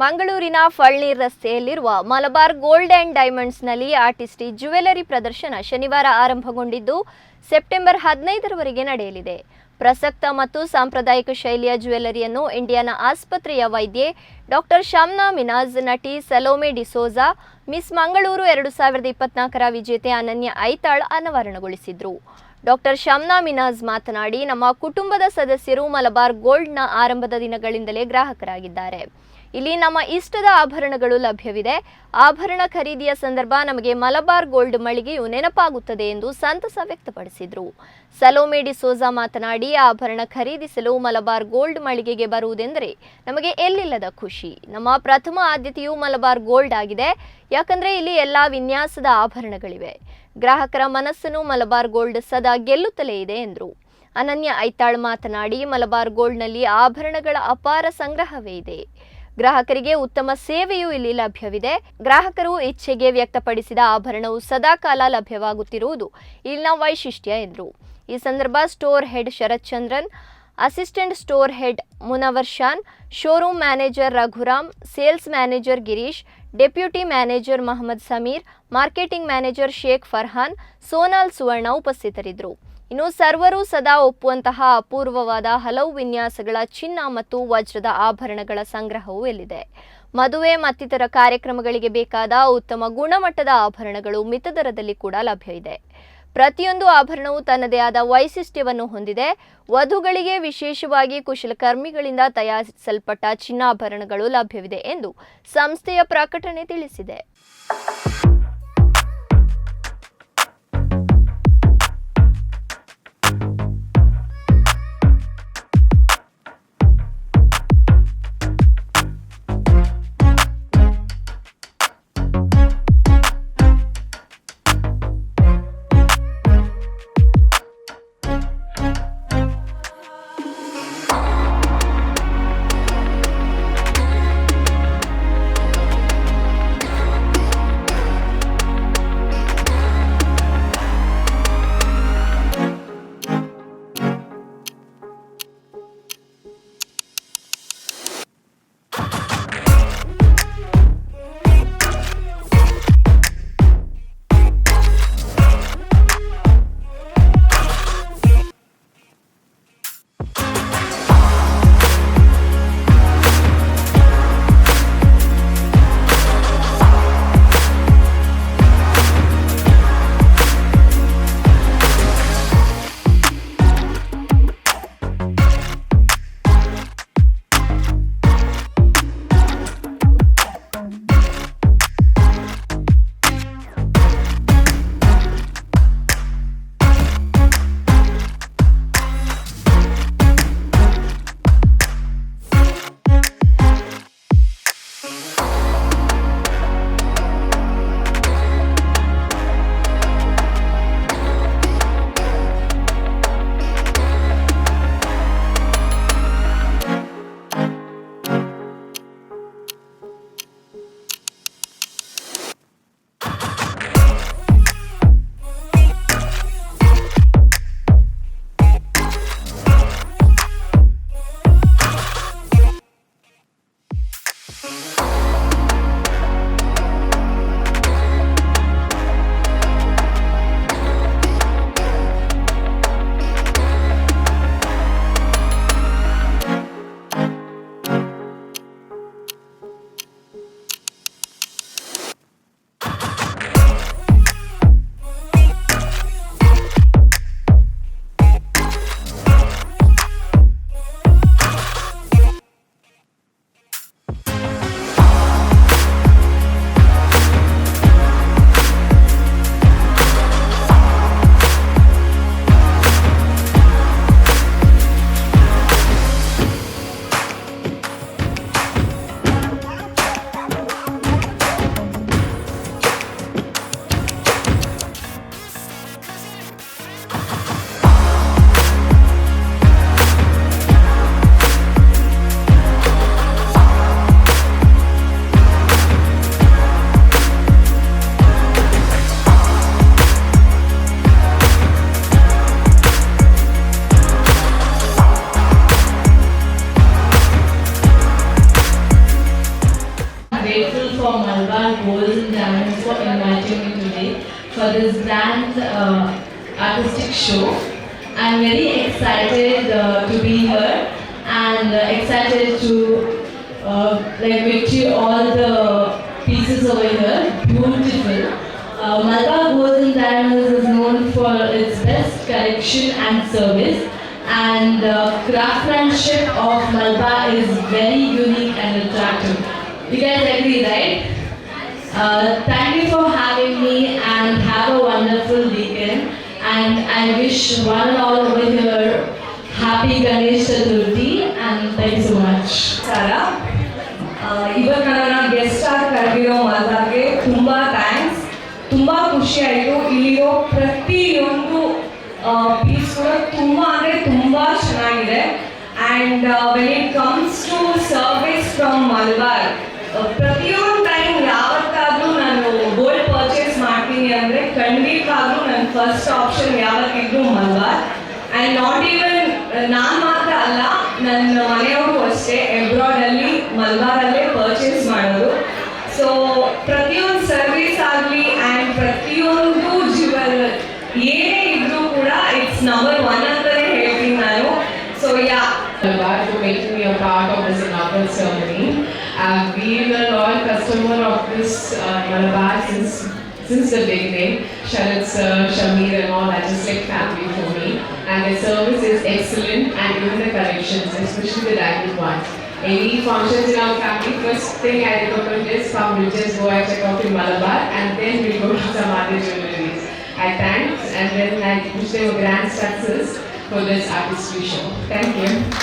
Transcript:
ಮಂಗಳೂರಿನ ಫಳ್ನೀರ್ ರಸ್ತೆಯಲ್ಲಿರುವ Malabar gold and ಡೈಮಂಡ್ಸ್ನಲ್ಲಿ ಆರ್ಟಿಸ್ಟಿ jewellery ಪ್ರದರ್ಶನ ಶನಿವಾರ ಆರಂಭಗೊಂಡಿದ್ದು ಸೆಪ್ಟೆಂಬರ್ 15ರವರೆಗೆ ನಡೆಯಲಿದೆ. ಪ್ರಸಕ್ತ ಮತ್ತು ಸಾಂಪ್ರದಾಯಿಕ ಶೈಲಿಯ ಜ್ಯುವೆಲರಿಯನ್ನು ಇಂಡಿಯಾನ ಆಸ್ಪತ್ರೆಯ ವೈದ್ಯೆ ಡಾಕ್ಟರ್ ಶಮ್ನಾ ಮಿನಾಜ್, ನಟಿ ಸಲೋಮೆ ಡಿಸೋಜಾ, ಮಿಸ್ ಮಂಗಳೂರು 2024ರ ವಿಜೇತೆ ಅನನ್ಯ ಐತಾಳ್ ಅನಾವರಣಗೊಳಿಸಿದರು. ಡಾಕ್ಟರ್ ಶಮ್ನಾ ಮಿನಾಜ್ ಮಾತನಾಡಿ, ನಮ್ಮ ಕುಟುಂಬದ ಸದಸ್ಯರು ಮಲಬಾರ್ ಗೋಲ್ಡ್ನ ಆರಂಭದ ದಿನಗಳಿಂದಲೇ ಗ್ರಾಹಕರಾಗಿದ್ದಾರೆ. ಇಲ್ಲಿ ನಮ್ಮ ಇಷ್ಟದ ಆಭರಣಗಳು ಲಭ್ಯವಿದೆ. ಆಭರಣ ಖರೀದಿಯ ಸಂದರ್ಭ ನಮಗೆ ಮಲಬಾರ್ ಗೋಲ್ಡ್ ಮಳಿಗೆಯು ನೆನಪಾಗುತ್ತದೆ ಎಂದು ಸಂತಸ ವ್ಯಕ್ತಪಡಿಸಿದರು. ಸಲೋಮೆ ಡಿಸೋಜಾ ಮಾತನಾಡಿ, ಆಭರಣ ಖರೀದಿಸಲು ಮಲಬಾರ್ ಗೋಲ್ಡ್ ಮಳಿಗೆಗೆ ಬರುವುದೆಂದರೆ ನಮಗೆ ಎಲ್ಲಿಲ್ಲದ ಖುಷಿ. ನಮ್ಮ ಪ್ರಥಮ ಆದ್ಯತೆಯು ಮಲಬಾರ್ ಗೋಲ್ಡ್ ಆಗಿದೆ. ಯಾಕಂದರೆ ಇಲ್ಲಿ ಎಲ್ಲ ವಿನ್ಯಾಸದ ಆಭರಣಗಳಿವೆ. ಗ್ರಾಹಕರ ಮನಸ್ಸನ್ನು ಮಲಬಾರ್ ಗೋಲ್ಡ್ ಸದಾ ಗೆಲ್ಲುತ್ತಲೇ ಇದೆ ಎಂದರು. ಅನನ್ಯ ಐತಾಳ್ ಮಾತನಾಡಿ, ಮಲಬಾರ್ ಗೋಲ್ಡ್ನಲ್ಲಿ ಆಭರಣಗಳ ಅಪಾರ ಸಂಗ್ರಹವೇ ಇದೆ. ಗ್ರಾಹಕರಿಗೆ ಉತ್ತಮ ಸೇವೆಯೂ ಇಲ್ಲಿ ಲಭ್ಯವಿದೆ. ಗ್ರಾಹಕರು ಇಚ್ಛೆಗೆ ವ್ಯಕ್ತಪಡಿಸಿದ ಆಭರಣವು ಸದಾಕಾಲ ಲಭ್ಯವಾಗುತ್ತಿರುವುದು ಇಲ್ಲಿನ ವೈಶಿಷ್ಟ್ಯ ಎಂದರು. ಈ ಸಂದರ್ಭ store head Sharath Chandran, assistant store head Munawar Shan, showroom manager Raghuram, sales manager Girish, deputy manager Mohammed Sameer, marketing manager Sheikh Farhan, Sonal Suvarna ಉಪಸ್ಥಿತರಿದ್ದರು. ಇನ್ನು ಸರ್ವರು ಸದಾ ಒಪ್ಪುವಂತಹ ಅಪೂರ್ವವಾದ ಹಲವು ವಿನ್ಯಾಸಗಳ ಚಿನ್ನ ಮತ್ತು ವಜ್ರದ ಆಭರಣಗಳ ಸಂಗ್ರಹವೂ ಇಲ್ಲಿದೆ. ಮದುವೆ ಮತ್ತಿತರ ಕಾರ್ಯಕ್ರಮಗಳಿಗೆ ಬೇಕಾದ ಉತ್ತಮ ಗುಣಮಟ್ಟದ ಆಭರಣಗಳು ಮಿತ ದರದಲ್ಲಿ ಕೂಡ ಲಭ್ಯ ಇದೆ. ಪ್ರತಿಯೊಂದು ಆಭರಣವು ತನ್ನದೇ ಆದ ವೈಶಿಷ್ಟ್ಯವನ್ನು ಹೊಂದಿದೆ. ವಧುಗಳಿಗೆ ವಿಶೇಷವಾಗಿ ಕುಶಲಕರ್ಮಿಗಳಿಂದ ತಯಾರಿಸಲ್ಪಟ್ಟ ಚಿನ್ನಾಭರಣಗಳು ಲಭ್ಯವಿದೆ ಎಂದು ಸಂಸ್ಥೆಯ ಪ್ರಕಟಣೆ ತಿಳಿಸಿದೆ. grateful for Malabar Gold and Diamonds for inviting me today for this grand artistic show. I'm very excited to be here and excited to with you all the pieces over here. Beautiful. Malabar Gold and Diamonds is known for its best collection and service, and craftsmanship of Malabar is very unique and attractive. You guys agree, right? Thank you for having me and have a wonderful weekend. And I wish one and all over here happy Ganesh Chaturthi and thank you so much. Sara, ಇವತ್ತು ನನ್ನ guest ಆಗಿ ಕರೆದಿರೋ ಮಲ್ಬಾರ್ಗೆ ತುಂಬ thanks. ತುಂಬ ಖುಷಿ ಆಯಿತು. ಇಲ್ಲಿರೋ ಪ್ರತಿಯೊಂದು piece ಕೂಡ ತುಂಬ ಅಂದರೆ ತುಂಬ ಚೆನ್ನಾಗಿದೆ. And when it comes to service from Malabar, ಪ್ರತಿಯೊಂದು ಟೈಮ್ ಯಾವತ್ತಾದರೂ ನಾನು ಗೋಲ್ಡ್ ಪರ್ಚೇಸ್ ಮಾಡ್ತೀನಿ ಅಂದರೆ ಖಂಡಿತವಾಗ್ಲೂ ನನ್ನ ಫಸ್ಟ್ ಆಪ್ಷನ್ ಯಾವತ್ತಿದ್ರು ಮಲ್ಬಾರ್. ಆ್ಯಂಡ್ ನಾಟ್ ಈವನ್ ನಾನು ಮಾತ್ರ ಅಲ್ಲ, ನನ್ನ ಮನೆಯವರು ಅಷ್ಟೇ ಎಬ್ರಾಡಲ್ಲಿ ಮಲ್ಬಾರಲ್ಲೇ ಪರ್ಚೇಸ್ ಮಾಡೋದು. ಸೊ ಪ್ರತಿಯೊಂದು ಸರ್ವಿಸ್ ಆಗಲಿ ಆ್ಯಂಡ್ ಪ್ರತಿಯೊಂದು ಜ್ಯುವೆಲ್ ಏನೇ ಇದ್ರೂ ಕೂಡ ಇಟ್ಸ್ ನಂಬರ್ ಒನ್ ಅಂತಲೇ ಹೇಳ್ತೀನಿ ನಾನು. So Malabar for making me a part of this inaugural ceremony. I've been a loyal customer of this Malabar since the beginning. Sharat sir, Shamir and all are just like family for me. And the service is excellent and even the collections, especially the diamond ones. Any functions in our family, first thing I recommend is come, we'll just go and check out in Malabar and then we'll go to some other jewelries. I thank and then I wish them a grand success for this artistry show. Thank you.